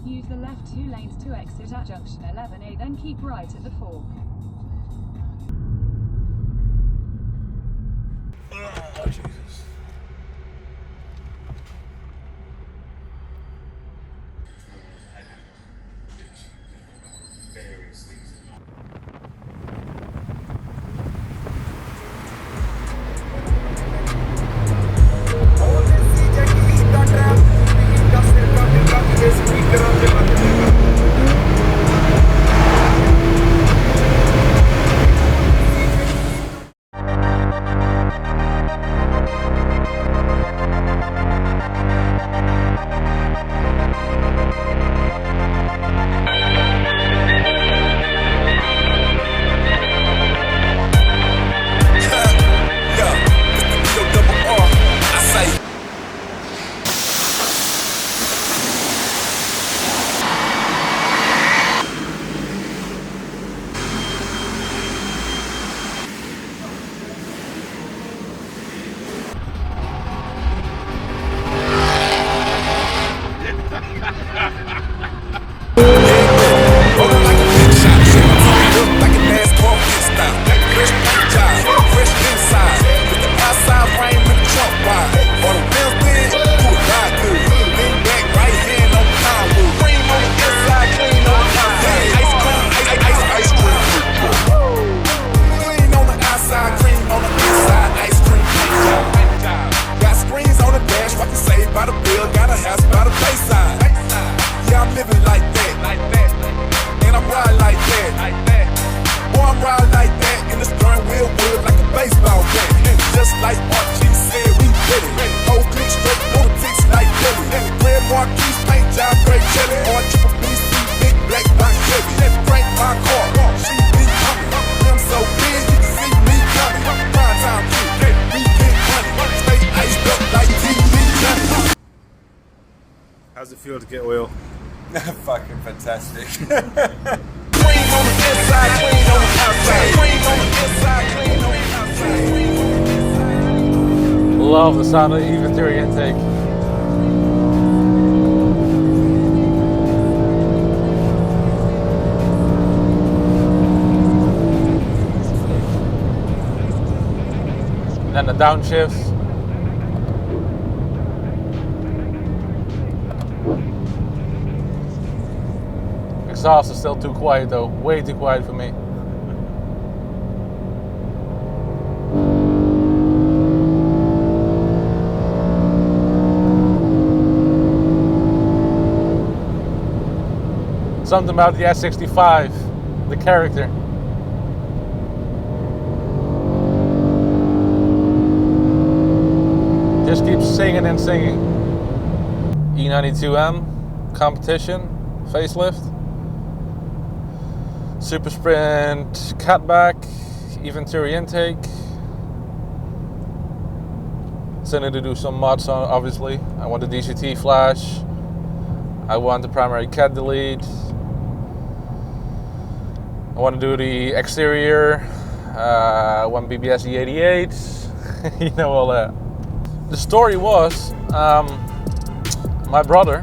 Use the left 2 lanes to exit at junction 11A, then keep right at the fork. Oh, Jesus. Very sleazy. How's it feel to get oil? Fucking fantastic. Love the sound of the E34 intake. And then the downshifts. Exhaust is still too quiet though, way too quiet for me. Something about the S65, the character. Just keeps singing and singing. E92M, competition, facelift. Super Sprint, catback, E34 intake. Still need to do some mods on, obviously. I want the DCT flash. I want the primary cat delete. I want to do the exterior. I want BBS E88. You know all that. The story was, my brother,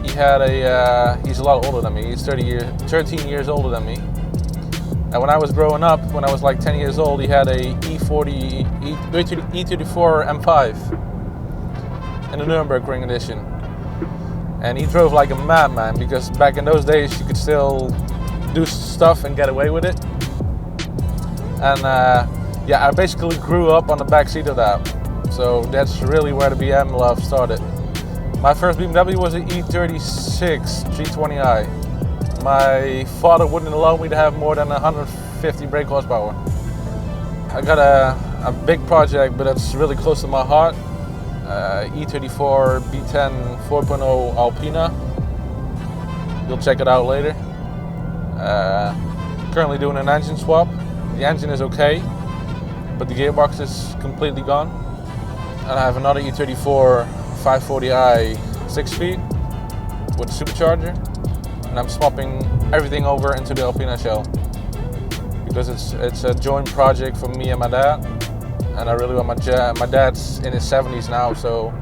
he's a lot older than me. He's 13 years older than me. And when I was growing up, when I was like 10 years old, he had a E34 M5 in the Nürburgring edition. And he drove like a madman because back in those days you could still do stuff and get away with it. And yeah, I basically grew up on the back seat of that. So that's really where the BM love started. My first BMW was an E36 320i. My father wouldn't allow me to have more than 150 brake horsepower. I got a big project, but it's really close to my heart. E34 B10 4.0 Alpina. You'll check it out later. Currently doing an engine swap. The engine is okay, but the gearbox is completely gone. And I have another E34 540i 6-speed with a supercharger. And I'm swapping everything over into the Alpina shell because it's a joint project for me and my dad, and I really want my dad's in his 70s now, so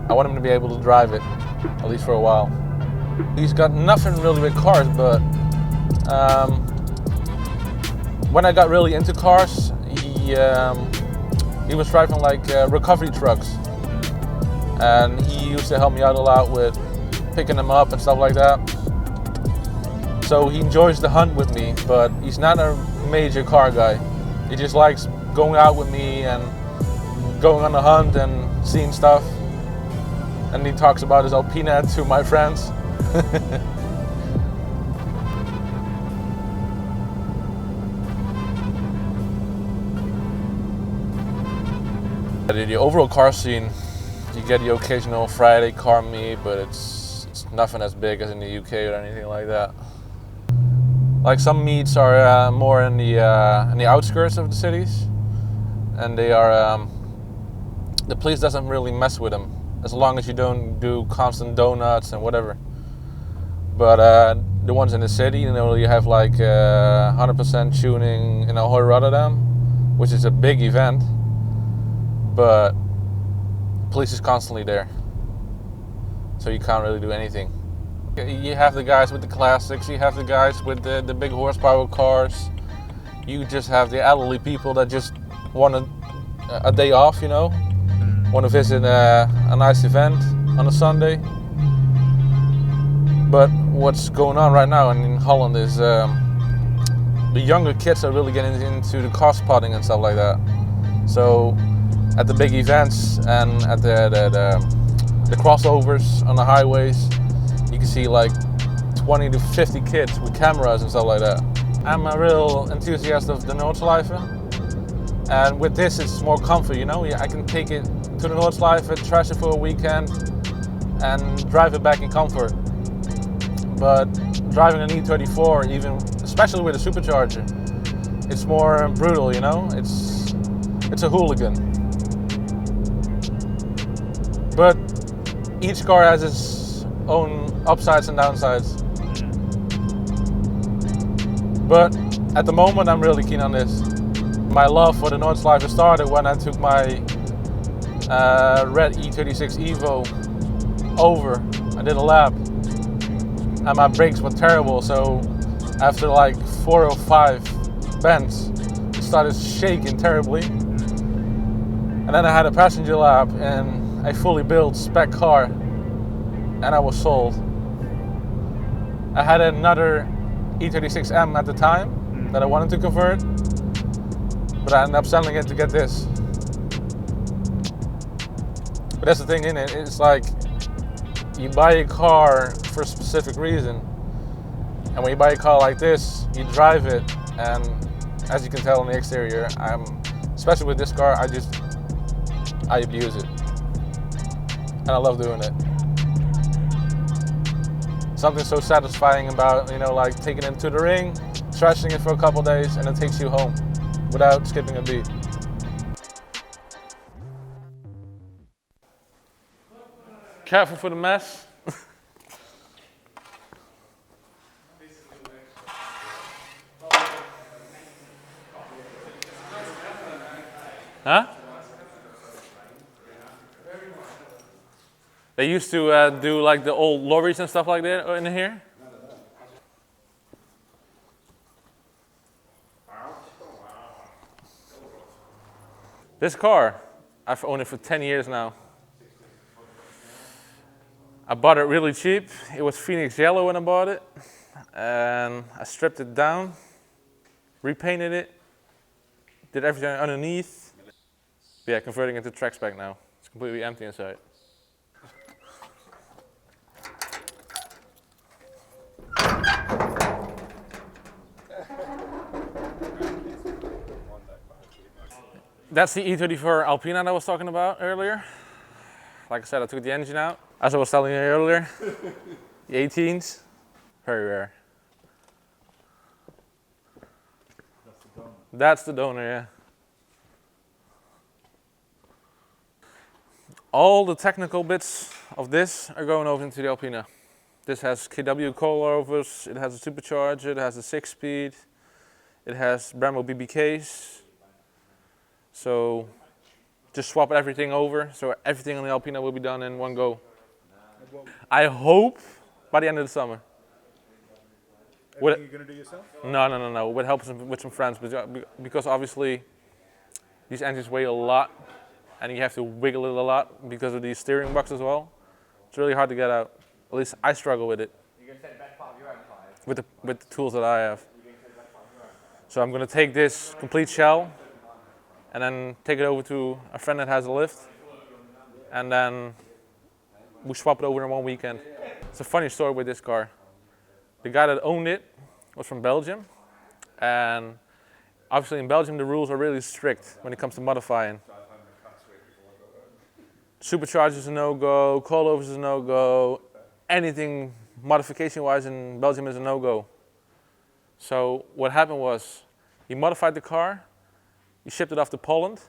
I want him to be able to drive it at least for a while. He's got nothing really with cars, but when I got really into cars, he was driving like recovery trucks, and he used to help me out a lot with picking them up and stuff like that. So he enjoys the hunt with me, but he's not a major car guy. He just likes going out with me and going on the hunt and seeing stuff. And he talks about his Alpina to my friends. The overall car scene, you get the occasional Friday car meet, but it's nothing as big as in the UK or anything like that. Like some meets are more in the outskirts of the cities, and they are the police doesn't really mess with them as long as you don't do constant donuts and whatever. But the ones in the city, you know, you have like 100% tuning in Ahoy, Rotterdam, which is a big event, but police is constantly there, so you can't really do anything. You have the guys with the classics, you have the guys with the big horsepower cars, you just have the elderly people that just want a day off, you know, want to visit a nice event on a Sunday. But what's going on right now in Holland is the younger kids are really getting into the car spotting and stuff like that. So at the big events and at the crossovers on the highways, you can see like 20 to 50 kids with cameras and stuff like that. I'm a real enthusiast of the Noordslijve, and with this it's more comfort, you know. I can take it to the Noordslijve, trash it for a weekend and drive it back in comfort. But driving an E34, even especially with a supercharger, it's more brutal, you know. It's a hooligan. But each car has its own upsides and downsides. But at the moment I'm really keen on this. My love for the Noordslijve started when I took my red E36 Evo over. I did a lap and my brakes were terrible, so after like 4 or 5 bends it started shaking terribly. And then I had a passenger lap in a fully built spec car, and I was sold. I had another E36M at the time that I wanted to convert, but I ended up selling it to get this. But that's the thing in it, it's like you buy a car for a specific reason, and when you buy a car like this, you drive it, and as you can tell on the exterior, especially with this car, I abuse it, and I love doing it. Something so satisfying about, you know, like taking it to the ring, trashing it for a couple days, and it takes you home without skipping a beat. Careful for the mess. Huh? They used to do like the old lorries and stuff like that in here. This car, I've owned it for 10 years now. I bought it really cheap. It was Phoenix yellow when I bought it. And I stripped it down, repainted it, did everything underneath. But yeah, converting it to track spec now. It's completely empty inside. That's the E34 Alpina that I was talking about earlier. Like I said, I took the engine out. As I was telling you earlier, the 18s, very rare. That's the donor, yeah. All the technical bits of this are going over into the Alpina. This has KW coilovers, it has a supercharger, it has a 6-speed, it has Brembo BBKs. So just swap everything over, so everything on the Alpina will be done in one go. I hope by the end of the summer. Everything you're going to do yourself? No. With help with some friends, because obviously these engines weigh a lot, and you have to wiggle it a lot because of these steering box as well. It's really hard to get out. At least I struggle with it. You're going to take the best part of your own tires? With the tools that I have. So I'm going to take this complete shell and then take it over to a friend that has a lift, and then we swap it over in one weekend. It's a funny story with this car. The guy that owned it was from Belgium, and obviously in Belgium the rules are really strict when it comes to modifying. Superchargers is a no-go, coilovers is a no-go, anything modification-wise in Belgium is a no-go. So what happened was, he modified the car, he shipped it off to Poland,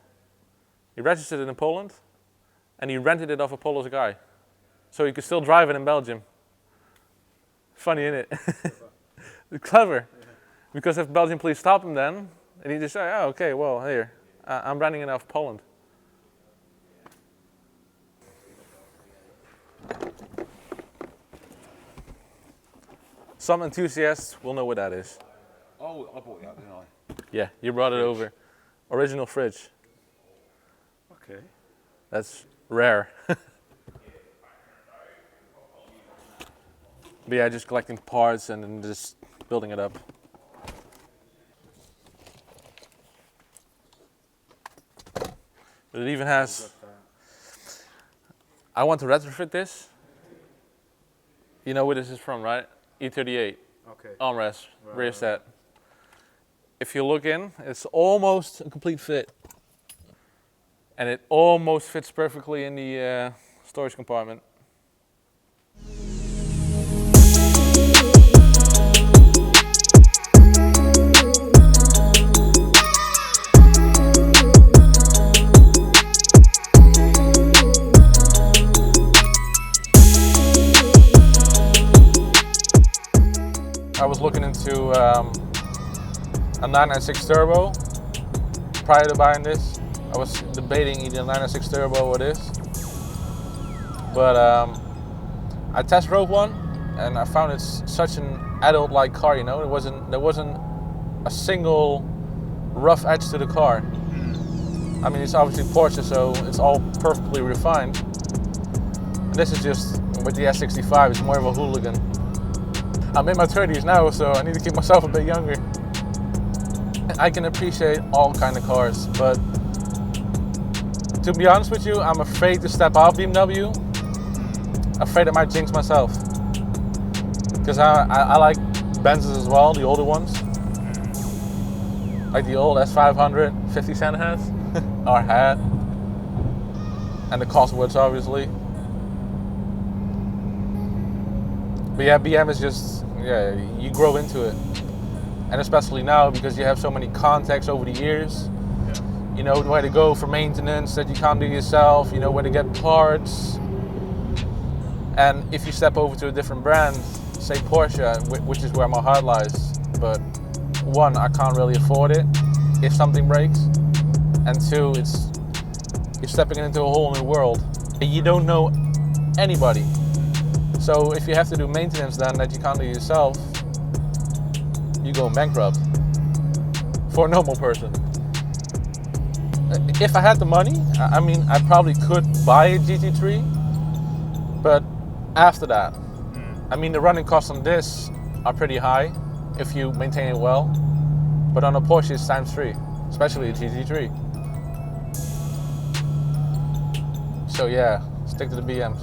he registered it in Poland, and he rented it off a Polish guy. So he could still drive it in Belgium. Funny, isn't it? It's clever. Yeah. Because if Belgian police stop him then, and he just say, oh, okay, well, here, I'm renting it off Poland. Some enthusiasts will know what that is. Oh, I bought that, didn't I? Yeah, you brought it over. Original fridge. Okay. That's rare. But yeah, just collecting parts and then just building it up. But it even has, I want to retrofit this. You know where this is from, right? E38. Okay. Armrest, rear set. If you look in, it's almost a complete fit. And it almost fits perfectly in the storage compartment. I was looking into a 996 turbo prior to buying this. I was debating either a 996 turbo or this, but I test drove one and I found it's such an adult-like car. You know, there wasn't a single rough edge to the car. I mean, it's obviously Porsche, so it's all perfectly refined. And this is just with the S65. It's more of a hooligan. I'm in my 30s now, so I need to keep myself a bit younger. I can appreciate all kind of cars, but to be honest with you, I'm afraid to step out BMW. Afraid I might jinx myself. Because I like Benzes as well, the older ones. Like the old S500, 50 Cent has, or had. And the Cosworths, obviously. But yeah, BM is just, yeah, you grow into it. And especially now, because you have so many contacts over the years. Yeah. You know where to go for maintenance that you can't do yourself. You know where to get parts. And if you step over to a different brand, say Porsche, which is where my heart lies. But one, I can't really afford it if something breaks. And two, you're stepping into a whole new world. You don't know anybody. So if you have to do maintenance then that you can't do yourself, you go bankrupt for a normal person. If I had the money, I mean, I probably could buy a GT3, but after that, I mean, the running costs on this are pretty high if you maintain it well, but on a Porsche it's times 3, especially a GT3. So yeah, stick to the BMs.